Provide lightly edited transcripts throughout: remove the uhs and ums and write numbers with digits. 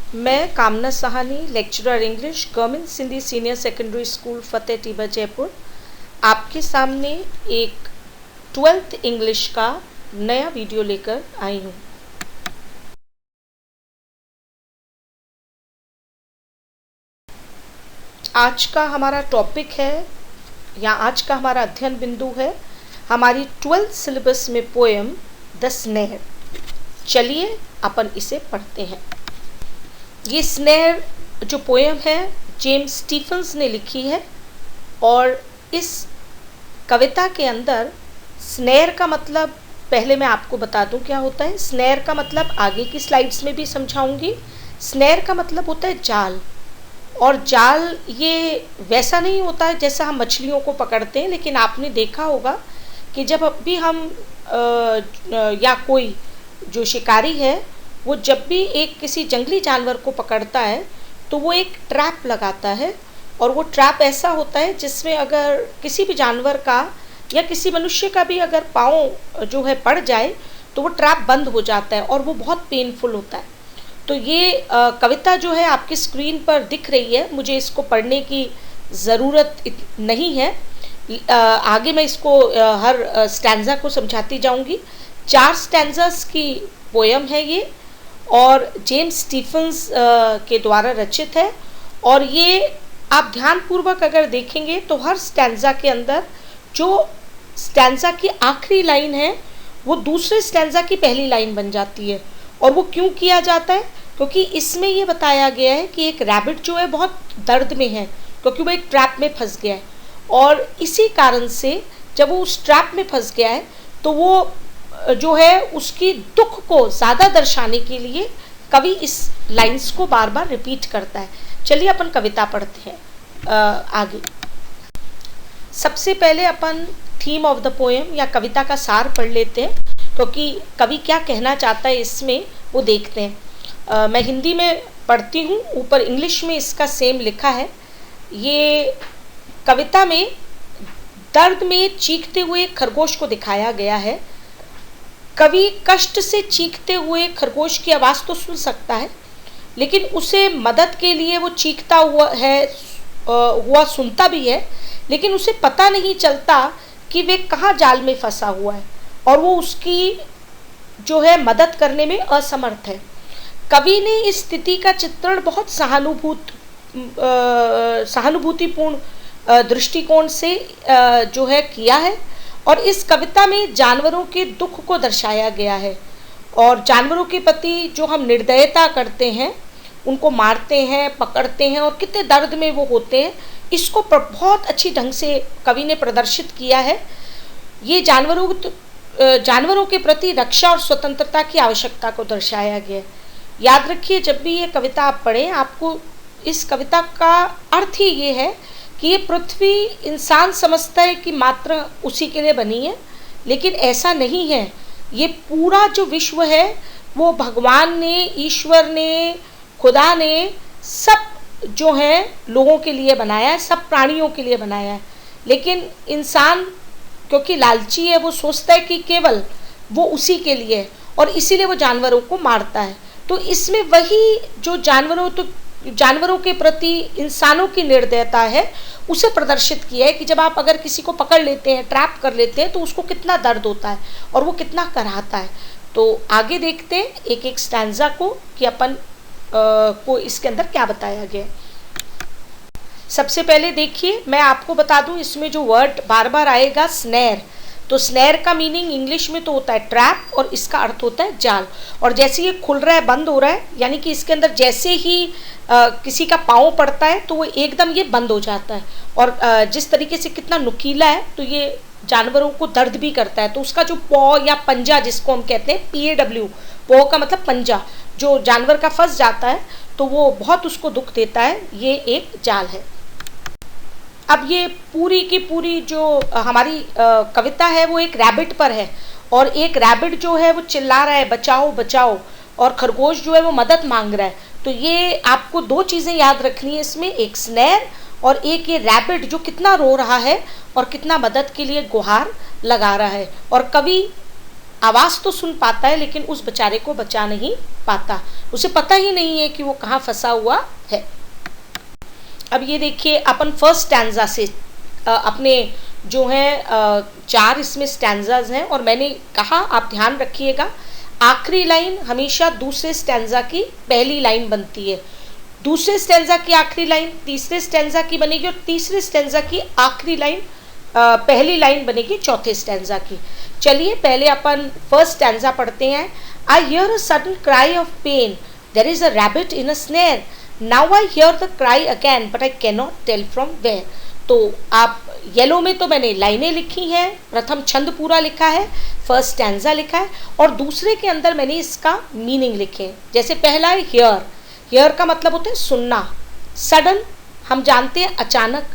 मैं Kamna Sahani, lecturer English, government Sindhi senior secondary school Fateh Tiba Jaipur, आपके सामने एक 12th इंग्लिश का नया वीडियो लेकर आई हूँ। आज का हमारा टॉपिक है या आज का हमारा अध्ययन बिंदु है हमारी 12th सिलेबस में पोएम द स्नेर। चलिए अपन इसे पढ़ते हैं। ये स्नेर जो पोएम है जेम्स स्टीफन्स ने लिखी है और इस कविता के अंदर स्नेर का मतलब पहले मैं आपको बता दूं क्या होता है। स्नेर का मतलब आगे की स्लाइड्स में भी समझाऊंगी। स्नेर का मतलब होता है जाल, और जाल ये वैसा नहीं होता है जैसा हम मछलियों को पकड़ते हैं, लेकिन आपने देखा होगा कि जब भी हम या कोई जो शिकारी है वो जब भी एक किसी जंगली जानवर को पकड़ता है तो वो एक ट्रैप लगाता है, और वो ट्रैप ऐसा होता है जिसमें अगर किसी भी जानवर का या किसी मनुष्य का भी अगर पाँव जो है पड़ जाए तो वो ट्रैप बंद हो जाता है और वो बहुत पेनफुल होता है। तो ये कविता जो है आपकी स्क्रीन पर दिख रही है, मुझे इसको पढ़ने की ज़रूरत नहीं है। आगे मैं इसको हर स्टैंजा को समझाती जाऊंगी। 4 स्टैंजास की पोएम है ये, और जेम्स स्टीफन्स के द्वारा रचित है। और ये आप ध्यानपूर्वक अगर देखेंगे तो हर स्टैंजा के अंदर जो स्टैंजा की आखिरी लाइन है वो दूसरे स्टैंजा की पहली लाइन बन जाती है। और वो क्यों किया जाता है? क्योंकि इसमें ये बताया गया है कि एक रैबिट जो है बहुत दर्द में है क्योंकि वो एक ट्रैप में फंस गया है, और इसी कारण से जब वो उस ट्रैप में फंस गया है तो वो जो है उसकी दुख को ज़्यादा दर्शाने के लिए कवि इस लाइंस को बार बार रिपीट करता है। चलिए अपन कविता पढ़ते हैं आगे। सबसे पहले अपन थीम ऑफ द पोएम या कविता का सार पढ़ लेते हैं, क्योंकि कवि क्या कहना चाहता है इसमें वो देखते हैं। मैं हिंदी में पढ़ती हूँ, ऊपर इंग्लिश में इसका सेम लिखा है। ये कविता में दर्द में चीखते हुए खरगोश को दिखाया गया है। कवि कष्ट से चीखते हुए खरगोश की आवाज़ तो सुन सकता है, लेकिन उसे मदद के लिए वो चीखता हुआ सुनता भी है, लेकिन उसे पता नहीं चलता कि वे कहाँ जाल में फंसा हुआ है, और वो उसकी जो है मदद करने में असमर्थ है। कवि ने इस स्थिति का चित्रण बहुत सहानुभूतिपूर्ण दृष्टिकोण से जो है किया है, और इस कविता में जानवरों के दुख को दर्शाया गया है। और जानवरों के प्रति जो हम निर्दयता करते हैं, उनको मारते हैं, पकड़ते हैं, और कितने दर्द में वो होते हैं, इसको बहुत अच्छी ढंग से कवि ने प्रदर्शित किया है। ये जानवरों के प्रति रक्षा और स्वतंत्रता की आवश्यकता को दर्शाया गया है। याद रखिए, जब भी ये कविता आप पढ़ें, आपको इस कविता का अर्थ ही ये है कि ये पृथ्वी इंसान समझता है कि मात्र उसी के लिए बनी है, लेकिन ऐसा नहीं है। ये पूरा जो विश्व है वो भगवान ने, ईश्वर ने, खुदा ने सब जो है लोगों के लिए बनाया है, सब प्राणियों के लिए बनाया है। लेकिन इंसान क्योंकि लालची है, वो सोचता है कि केवल वो उसी के लिए है, और इसीलिए वो जानवरों को मारता है। तो इसमें वही जो जानवरों के प्रति इंसानों की निर्दयता है उसे प्रदर्शित किया है कि जब आप अगर किसी को पकड़ लेते हैं, ट्रैप कर लेते हैं, तो उसको कितना दर्द होता है और वो कितना कराहता है। तो आगे देखते हैं एक एक स्टैंजा को कि अपन को इसके अंदर क्या बताया गया। सबसे पहले देखिए, मैं आपको बता दूं इसमें जो वर्ड बार बार आएगा स्नेर, तो स्नेर का मीनिंग इंग्लिश में तो होता है ट्रैप, और इसका अर्थ होता है जाल। और जैसे ये खुल रहा है, बंद हो रहा है, यानी कि इसके अंदर जैसे ही किसी का पाँव पड़ता है तो वो एकदम ये बंद हो जाता है। और जिस तरीके से कितना नुकीला है, तो ये जानवरों को दर्द भी करता है। तो उसका जो पॉ या पंजा जिसको हम कहते हैं, PAW, पॉ का मतलब पंजा, जो जानवर का फंस जाता है तो वो बहुत उसको दुख देता है। ये एक जाल है। अब ये पूरी की पूरी जो हमारी कविता है वो एक रैबिट पर है, और एक रैबिट जो है वो चिल्ला रहा है बचाओ बचाओ, और खरगोश जो है वो मदद मांग रहा है। तो ये आपको 2 चीज़ें याद रखनी है इसमें, एक स्नेर और एक ये रैबिट जो कितना रो रहा है और कितना मदद के लिए गुहार लगा रहा है। और कवि आवाज़ तो सुन पाता है लेकिन उस बेचारे को बचा नहीं पाता, उसे पता ही नहीं है कि वो कहाँ फंसा हुआ है। अब ये देखिए अपन फर्स्ट स्टैंजा से अपने जो है 4 इसमें स्टैंजाज हैं और मैंने कहा आप ध्यान रखिएगा आखिरी लाइन हमेशा दूसरे स्टैंजा की पहली लाइन बनती है, दूसरे स्टैंजा की आखिरी लाइन तीसरे स्टैंजा की बनेगी और तीसरे स्टैंजा की आखिरी लाइन पहली लाइन बनेगी चौथे स्टैंजा की। चलिए पहले अपन फर्स्ट स्टैंजा पढ़ते हैं। I hear a sudden cry of pain, there is a rabbit in a snare, now I hear the cry again but I can not tell from where. तो आप yellow में तो मैंने लाइनें लिखी हैं, प्रथम छंद पूरा लिखा है, फर्स्ट स्टैंजा लिखा है और दूसरे के अंदर मैंने इसका मीनिंग लिखे। जैसे पहला है हियर, हियर का मतलब होता है सुनना, सडन हम जानते हैं अचानक।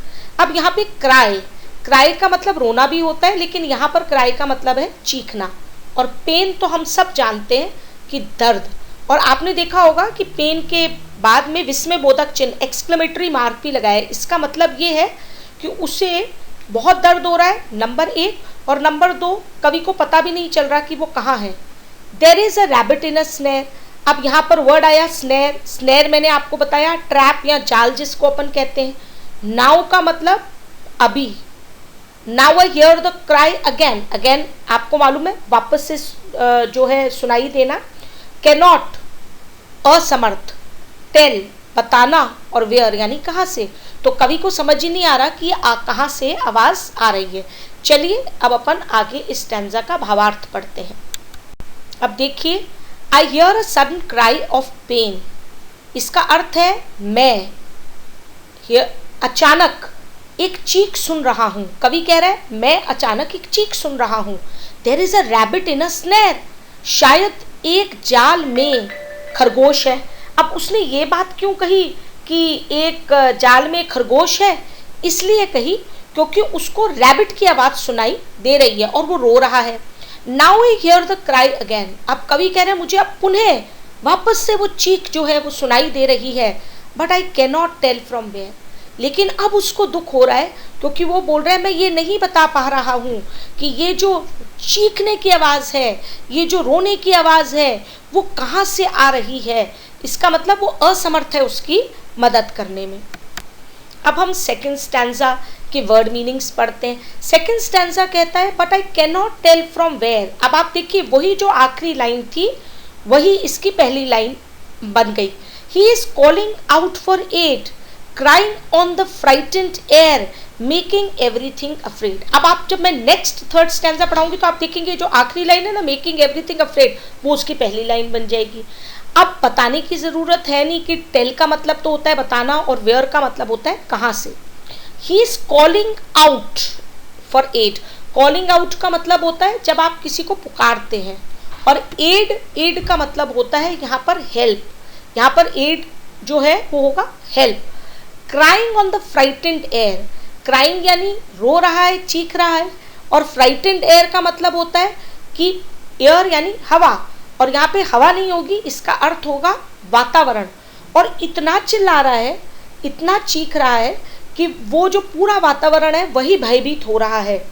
अब यहाँ पे क्राई, क्राई का मतलब रोना भी होता है लेकिन यहाँ पर क्राई का मतलब है चीखना। और पेन तो हम सब जानते हैं कि दर्द, और आपने देखा होगा कि पेन के बाद में विस्मयबोधक चिन्ह एक्सक्लेमेटरी मार्क भी लगाए, इसका मतलब ये है कि उसे बहुत दर्द हो रहा है, नंबर 1, और नंबर 2 कवि को पता भी नहीं चल रहा कि वो कहाँ है। There is a rabbit in a snare, अब यहाँ पर वर्ड आया स्नेयर, स्नेयर मैंने आपको बताया ट्रैप या जाल जिसको अपन कहते हैं। नाउ का मतलब अभी, now I hear the cry again, again आपको मालूम है वापस से जो है सुनाई देना। कैनॉट असमर्थ, टेल बताना और वेयर यानी कहाँ से, तो कवि को समझ ही नहीं आ रहा कि कहाँ से आवाज़ आ रही है। चलिए अब अपन आगे इस स्टैंजा का भावार्थ पढ़ते हैं। अब देखिए I hear a sudden cry of pain, इसका अर्थ है मैं अचानक एक चीख सुन रहा हूँ। कवि कह रहा है मैं अचानक एक चीख सुन रहा हूँ। There is a rabbit in a snare, शायद एक जाल में खरगोश है। अब उसने ये बात क्यों कही कि एक जाल में खरगोश है, इसलिए कही क्योंकि उसको रैबिट की आवाज़ सुनाई दे रही है और वो रो रहा है। Now I hear the cry again, अब कवि कह रहे हैं मुझे अब पुनः वापस से वो चीख जो है वो सुनाई दे रही है, but I can not tell from where, लेकिन अब उसको दुख हो रहा है क्योंकि वो बोल रहा है मैं ये नहीं बता पा रहा हूँ कि ये जो चीखने की आवाज़ है, ये जो रोने की आवाज़ है वो कहाँ से आ रही है। इसका मतलब वो असमर्थ है उसकी मदद करने में। अब हम सेकंड स्टैंजा के वर्ड मीनिंग्स पढ़ते हैं। सेकंड स्टैंजा कहता है but I can not tell from where. अब आप देखिए वही जो आखिरी लाइन थी वही इसकी पहली लाइन बन गई। He is calling out for aid, crying on the frightened air, making everything afraid. अब आप जब मैं नेक्स्ट थर्ड स्टैंजा पढ़ाऊंगी तो आप देखेंगे जो आखिरी लाइन है ना मेकिंग एवरीथिंग अफ्रेड, वो उसकी पहली लाइन बन जाएगी। अब बताने की ज़रूरत है नहीं कि टेल का मतलब तो होता है बताना और वेयर का मतलब होता है कहाँ से। He is calling out for aid, calling out का मतलब होता है जब आप किसी को पुकारते हैं, और एड, एड का मतलब होता है यहाँ पर हेल्प, यहाँ पर एड जो है वो होगा help. Crying on the frightened air, crying यानी रो रहा है चीख रहा है, और फ्राइटेंड एयर का मतलब होता है कि एयर यानी हवा, और यहाँ पे हवा नहीं होगी, इसका अर्थ होगा वातावरण। और इतना चिल्ला रहा है, इतना चीख रहा है कि वो जो पूरा वातावरण है वही भयभीत हो रहा है।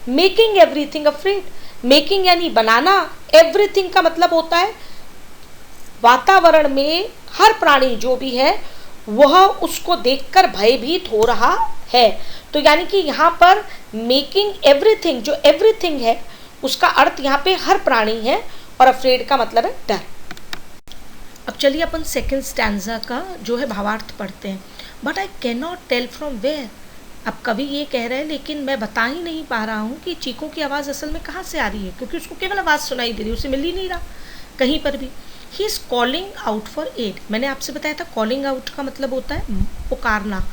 मेकिंग एवरीथिंग अफ्रेड, मेकिंग यानी बनाना, एवरीथिंग का मतलब होता है वातावरण में हर प्राणी जो भी है वह उसको देखकर भयभीत हो रहा है। तो यानी कि यहाँ पर मेकिंग एवरीथिंग, जो एवरीथिंग है उसका अर्थ यहाँ पे हर प्राणी है, और अफ्रेड का मतलब है डर। अब चलिए अपन सेकंड स्टैंजा का जो है भावार्थ पढ़ते हैं। But I can not tell from where, अब कवि ये कह रहे हैं लेकिन मैं बता ही नहीं पा रहा हूँ कि चीखों की आवाज़ असल में कहाँ से आ रही है, क्योंकि उसको केवल आवाज़ सुनाई दे रही है, उसे मिल ही नहीं रहा कहीं पर भी। He is calling out for aid, मैंने आपसे बताया था कॉलिंग आउट का मतलब होता है पुकारना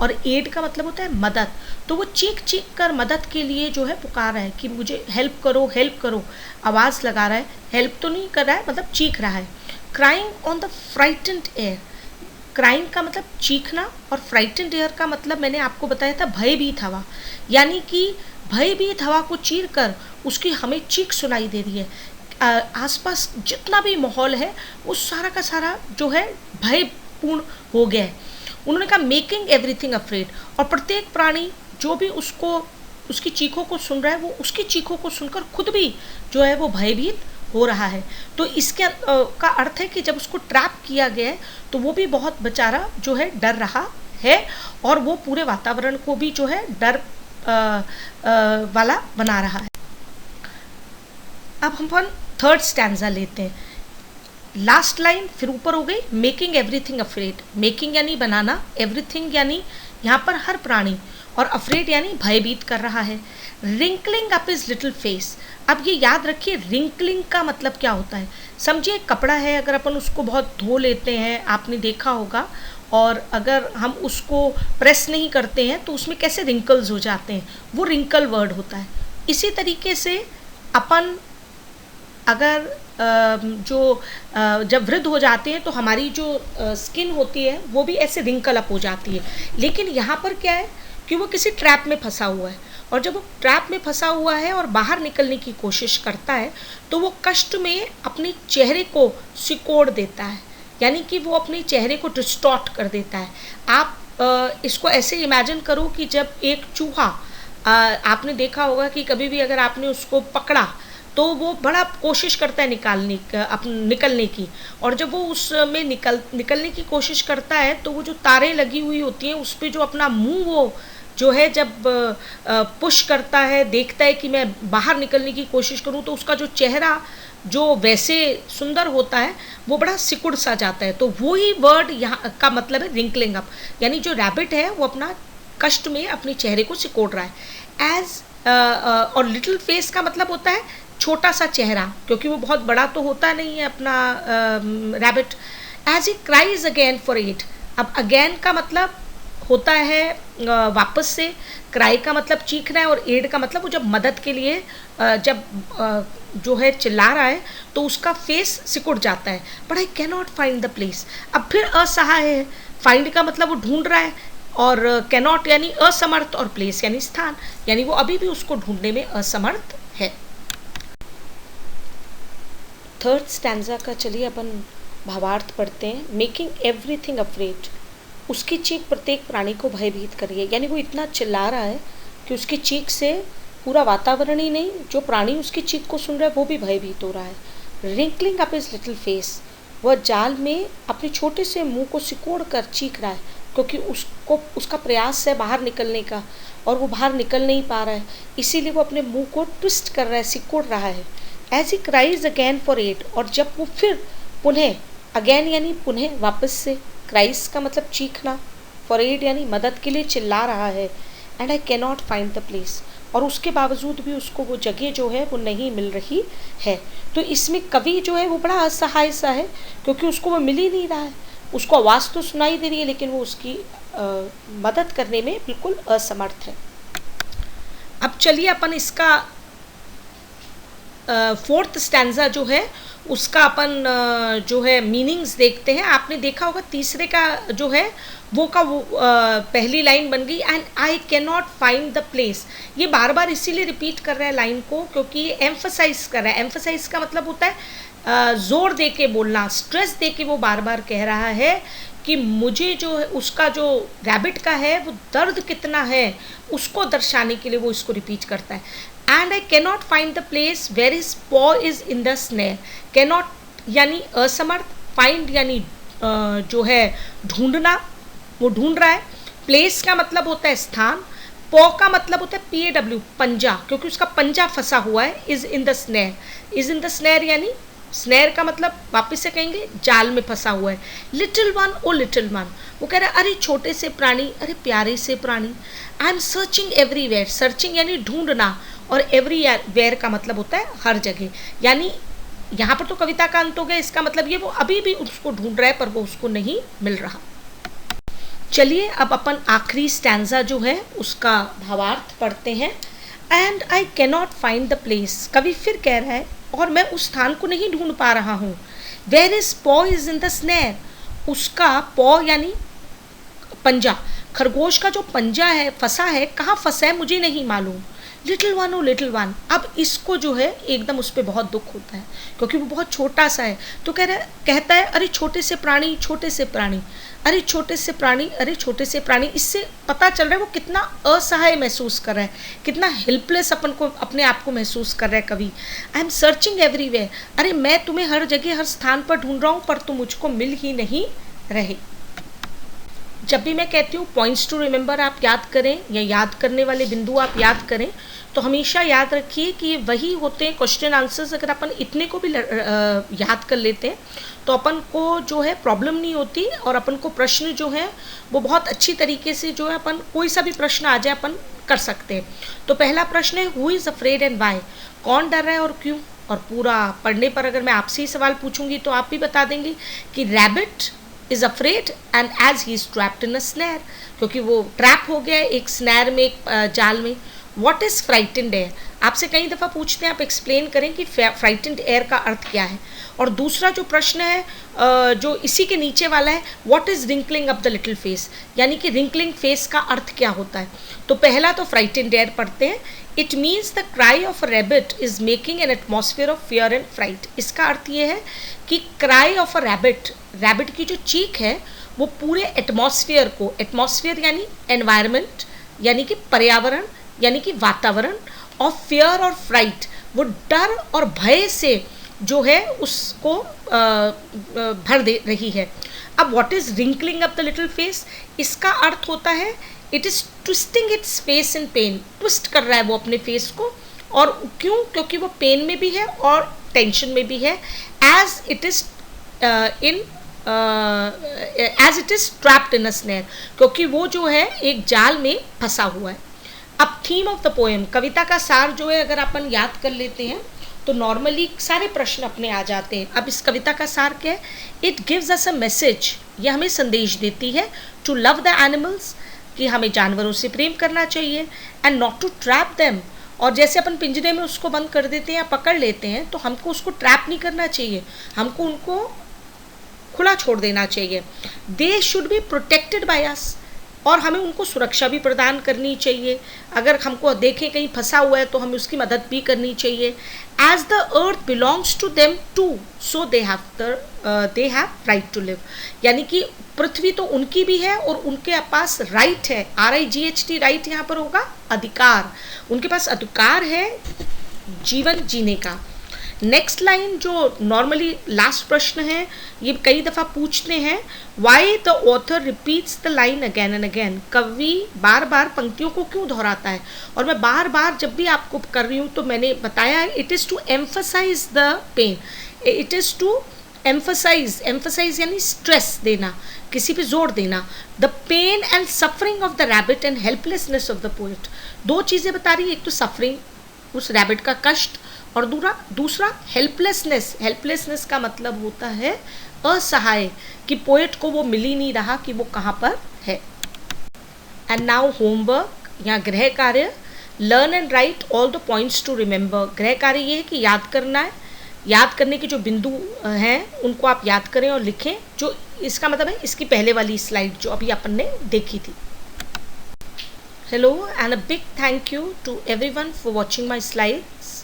और एड का मतलब होता है मदद। तो वो चीख चीख कर मदद के लिए जो है पुकार रहा है कि मुझे हेल्प करो हेल्प करो, आवाज़ लगा रहा है, हेल्प तो नहीं कर रहा है, मतलब चीख रहा है। Crying on the frightened air, crying का मतलब चीखना और फ्राइटेंड एयर का मतलब मैंने आपको बताया था भयभीत हवा, यानी कि भयभीत हवा को चीर कर उसकी हमें चीख सुनाई दे रही है। आसपास जितना भी माहौल है वो सारा का सारा जो है भयपूर्ण हो गया है। उन्होंने कहा मेकिंग एवरीथिंग अफ्रेड, और प्रत्येक प्राणी जो भी उसको उसकी चीखों को सुन रहा है, वो उसकी चीखों को सुनकर खुद भी जो है वो भयभीत हो रहा है। तो इसके का अर्थ है कि जब उसको ट्रैप किया गया है तो वो भी बहुत बेचारा जो है डर रहा है, और वो पूरे वातावरण को भी जो है डर वाला बना रहा है। अब हम थर्ड स्टैंजा लेते हैं। लास्ट लाइन फिर ऊपर हो गई, मेकिंग एवरीथिंग अफ्रेड। मेकिंग यानी बनाना, एवरीथिंग यानी यहाँ पर हर प्राणी, और अफ्रेड यानी भयभीत कर रहा है। Wrinkling up his little face. अब ये याद रखिए रिंकलिंग का मतलब क्या होता है। समझिए कपड़ा है, अगर अपन उसको बहुत धो लेते हैं, आपने देखा होगा, और अगर हम उसको प्रेस नहीं करते हैं तो उसमें कैसे रिंकल्स हो जाते हैं, वो रिंकल वर्ड होता है। इसी तरीके से अपन अगर जब वृद्ध हो जाते हैं तो हमारी जो स्किन होती है वो भी ऐसे रिंकल अप हो जाती है। लेकिन यहाँ पर क्या है कि वो किसी ट्रैप में फंसा हुआ है, और जब वो ट्रैप में फंसा हुआ है और बाहर निकलने की कोशिश करता है तो वो कष्ट में अपने चेहरे को सिकोड़ देता है, यानी कि वो अपने चेहरे को डिस्टॉर्ट कर देता है। आप इसको ऐसे इमेजिन करो कि जब एक चूहा, आपने देखा होगा कि कभी भी अगर आपने उसको पकड़ा तो वो बड़ा कोशिश करता है निकलने की, और जब वो उसमें निकलने की कोशिश करता है तो वो जो तारें लगी हुई होती हैं उस पर जो अपना मुंह वो जो है जब पुश करता है, देखता है कि मैं बाहर निकलने की कोशिश करूं, तो उसका जो चेहरा जो वैसे सुंदर होता है वो बड़ा सिकुड़ सा जाता है। तो वही वर्ड यहाँ का मतलब है रिंकलिंग अप, यानी जो रैबिट है वो अपना कष्ट में अपने चेहरे को सिकोड़ रहा है। और लिटिल फेस का मतलब होता है छोटा सा चेहरा, क्योंकि वो बहुत बड़ा तो होता नहीं है अपना rabbit. As he cries again for aid. अब अगेन का मतलब होता है वापस से, क्राई का मतलब चीखना है, और एड का मतलब वो जब मदद के लिए जब जो है चिल्ला रहा है तो उसका फेस सिकुड़ जाता है। But I can not find the place. अब फिर असहाय है, फाइंड का मतलब वो ढूंढ रहा है, और कैनॉट यानी असमर्थ, और प्लेस यानी स्थान, यानी वो अभी भी उसको ढूंढने में असमर्थ है। थर्ड स्टैंजा का चलिए अपन भावार्थ पढ़ते हैं। Making everything afraid. उसकी चीख प्रत्येक प्राणी को भयभीत कर रही है, यानी वो इतना चिल्ला रहा है कि उसकी चीख से पूरा वातावरण ही नहीं, जो प्राणी उसकी चीख को सुन रहा है वो भी भयभीत हो रहा है। Wrinkling up his little face. वह जाल में अपने छोटे से मुंह को सिकोड़ कर चीख रहा है, क्योंकि उसको उसका प्रयास है बाहर निकलने का और वो बाहर निकल नहीं पा रहा है, इसीलिए वो अपने मुंह को ट्विस्ट कर रहा है, सिकोड़ रहा है। As he cries again for aid. और जब वो फिर पुनः, अगैन यानी पुनः, वापस से, क्राइज का मतलब चीखना, फॉर एड यानी मदद के लिए चिल्ला रहा है। And I can not find the place. और उसके बावजूद भी उसको वो जगह जो है वो नहीं मिल रही है। तो इसमें कवि जो है वो बड़ा असहाय सा है, क्योंकि उसको वो मिल ही नहीं रहा है। उसको आवाज़ तो सुनाई दे रही है लेकिन वो उसकी मदद करने में बिल्कुल असमर्थ है। अब चलिए अपन इसका फोर्थ स्टैंजा जो है उसका अपन जो है मीनिंग्स देखते हैं। आपने देखा होगा तीसरे का जो है वो पहली लाइन बन गई, and I can not find the place. ये बार बार इसीलिए रिपीट कर रहा है लाइन को क्योंकि ये एम्फसाइज कर रहा है। एम्फसाइज का मतलब होता है जोर दे के बोलना, स्ट्रेस दे के वो बार बार कह रहा है कि मुझे जो है उसका जो रैबिट का है वो दर्द कितना है उसको दर्शाने के लिए वो इसको रिपीट करता है। And I can not find the place where his paw is in the snare. Can not यानी असमर्थ, फाइंड यानी जो है ढूंढना, वो ढूंढ रहा है। प्लेस का मतलब होता है स्थान, पॉ का मतलब होता है PAW, पंजा, क्योंकि उसका पंजा फंसा हुआ है। Is in the snare, is in the snare यानी स्नेयर का मतलब वापस से कहेंगे जाल में फंसा हुआ है। लिटिल वन, ओ लिटिल वन, वो कह रहा है अरे छोटे से प्राणी, अरे प्यारे से प्राणी। I am searching everywhere, searching यानी ढूंढना, और एवरीवेयर का मतलब होता है हर जगह। यानी यहाँ पर तो कविता का अंत हो गया, इसका मतलब ये वो अभी भी उसको ढूंढ रहा है पर वो उसको नहीं मिल रहा। चलिए अब अपन आखिरी स्टैंजा जो है उसका भावार्थ पढ़ते हैं। And I cannot find the place. कवि फिर कह रहा है और मैं उस स्थान को नहीं ढूंढ पा रहा हूँ। वेयर इज पॉ इज इन द स्नेयर, उसका पॉ यानी पंजा, खरगोश का जो पंजा है फंसा है, कहाँ फंसा है मुझे नहीं मालूम। लिटिल वन, ओ लिटिल वन। अब इसको जो है एकदम उस पर बहुत दुख होता है क्योंकि वो बहुत छोटा सा है। तो कहता है अरे छोटे से प्राणी, छोटे से प्राणी, अरे छोटे से प्राणी, अरे छोटे से प्राणी। इससे पता चल रहा है वो कितना असहाय महसूस कर रहा है, कितना हेल्पलेस अपन को, अपने आप को महसूस कर रहा है कवि। आई एम सर्चिंग एवरीवेयर, अरे मैं तुम्हें हर जगह हर स्थान पर ढूंढ रहा हूँ पर तुम मुझको मिल ही नहीं रहे। जब भी मैं कहती हूँ पॉइंट्स टू रिमेंबर आप याद करें या याद करने वाले बिंदु आप याद करें, तो हमेशा याद रखिए कि ये वही होते हैं क्वेश्चन आंसर्स। अगर अपन इतने को भी याद कर लेते हैं तो अपन को जो है प्रॉब्लम नहीं होती और अपन को प्रश्न जो है वो बहुत अच्छी तरीके से जो है अपन कोई सा भी प्रश्न आ जाए अपन कर सकते हैं। तो पहला प्रश्न है who is afraid and why, कौन डर रहा है और क्यों। और पूरा पढ़ने पर अगर मैं आपसे ही सवाल पूछूंगी तो आप भी बता देंगे कि rabbit is afraid and as he is trapped in a snare, क्योंकि वो ट्रैप हो गया एक स्नैर में, एक जाल में। व्हाट इज फ्राइटेंड एयर, आपसे कई दफ़ा पूछते हैं, आप एक्सप्लेन करें कि फ्राइटेंड एयर का अर्थ क्या है। और दूसरा जो प्रश्न है जो इसी के नीचे वाला है, what is wrinkling up the little face, यानी कि रिंकलिंग फेस का अर्थ क्या होता है। तो पहला तो फ्राइटेंड एयर पढ़ते हैं। It means the cry of a rabbit is making an atmosphere of fear and fright. इसका अर्थ ये है कि cry of a rabbit, rabbit की जो चीख है वो पूरे एटमॉस्फेयर को, एटमॉस्फेयर यानी एनवायरनमेंट, यानी कि पर्यावरण, यानी कि वातावरण, और फियर और फ्राइट, वो डर और भय से जो है उसको भर दे रही है। अब what is wrinkling up the little face, इसका अर्थ होता है it is twisting its face in pen, twist कर रहा है वो अपने फेस को। और क्यों, क्योंकि वो पेन में भी है और टेंशन में भी है। As it is as it is trapped in a snare, क्योंकि वो जो है एक जाल में फंसा हुआ है। अब थीम ऑफ द पोएम, कविता का सार जो है अगर अपन याद कर लेते हैं तो नॉर्मली सारे प्रश्न अपने आ जाते हैं। अब इस कविता का सार क्या है, it gives us a message, ये हमें संदेश देती है टू लव द एनिमल्स, कि हमें जानवरों से प्रेम करना चाहिए, and not to trap them, और जैसे अपन पिंजरे में उसको बंद कर देते हैं या पकड़ लेते हैं तो हमको उसको ट्रैप नहीं करना चाहिए, हमको उनको खुला छोड़ देना चाहिए। They should be protected by us, और हमें उनको सुरक्षा भी प्रदान करनी चाहिए। अगर हमको देखें कहीं फंसा हुआ है तो हमें उसकी मदद भी करनी चाहिए। As the earth belongs to them too, so they have right to live, यानी कि पृथ्वी तो उनकी भी है और उनके पास राइट है, RIGHT, राइट यहाँ पर होगा अधिकार, उनके पास अधिकार है जीवन जीने का। नेक्स्ट लाइन जो नॉर्मली लास्ट प्रश्न है, ये कई दफ़ा पूछते हैं, why the author repeats the line again and again, कवि बार बार पंक्तियों को क्यों दोहराता है। और मैं बार बार जब भी आपको कर रही हूँ तो मैंने बताया है, it is to emphasise the pain, it is to emphasise, emphasise यानी स्ट्रेस देना, किसी पे जोर देना, the pain and suffering of the rabbit and helplessness of the poet. दो चीज़ें बता रही है, एक तो सफरिंग, उस रैबिट का कष्ट, और दूसरा हेल्पलेसनेस। हेल्पलेसनेस का मतलब होता है असहाय, कि पोएट को वो मिल ही नहीं रहा कि वो कहाँ पर है। एंड नाउ होमवर्क या गृह कार्य, learn and write all the points to remember. गृह कार्य ये है कि याद करना है, याद करने के जो बिंदु हैं उनको आप याद करें और लिखें, जो इसका मतलब है इसकी पहले वाली स्लाइड जो अभी अपन ने देखी थी। Hello and a big thank you to everyone for watching my slides.